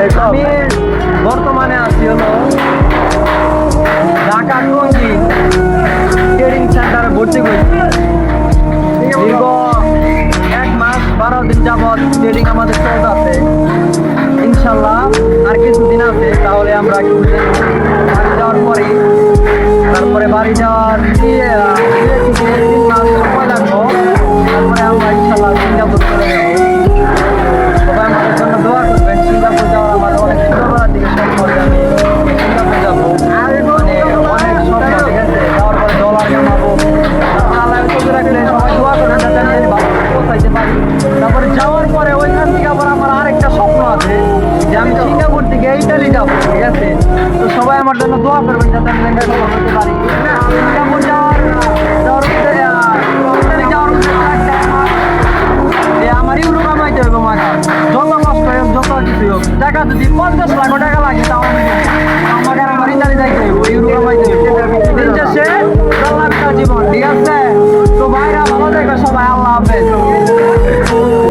আমি বর্তমানে আছি হলো ঢাকা টঙ্গী ট্রেডিং সেন্টারে ভর্তি করেছি। দীর্ঘ 1 মাস 12 দিন যাবৎ ট্রেডিং আমাদের চলতেছে। ইনশাল্লাহ আর কিছুদিন আছে, তাহলে আমরা কিছুদিন বাড়ি যাওয়ার পরে তারপরে বাড়ি যাওয়ার 2 থেকে 3 মাস সময় লাগবো। তারপরে আমরা ইনশাল্লাহ সিঙ্গাপুর চলে যাবো। সবাই আমাদের জন্য দোয়া করবেন। সিঙ্গাপুর যাওয়ার আমার অনেক ছোটবেলার দিকে স্বপ্ন করে আমি সিঙ্গাপুর যাবো, মানে অনেক স্বপ্ন, ঠিক আছে। যাওয়ার পরে ডলার কামাবো, তারপর আল্লাহ চোখে রাখলে সবাই দোয়া করবেন যাতে আমি পৌঁছাইতে পারি। তারপরে যাওয়ার পরে ওইখান থেকে আবার আমার আরেকটা স্বপ্ন আছে যে আমি সিঙ্গাপুর থেকে ইটালি যাবো, ঠিক আছে। তো সবাই আমার জন্য দোয়া করবেন যাতে আমি লেখা করতে পারি। সিঙ্গাপুর যাওয়ার আমার ইউরো কামাইতে হবে, মাথা যত কষ্ট হোক যত কিছু হোক, টাকা যদি 50 লাখ টাকা লাগে তাও আমি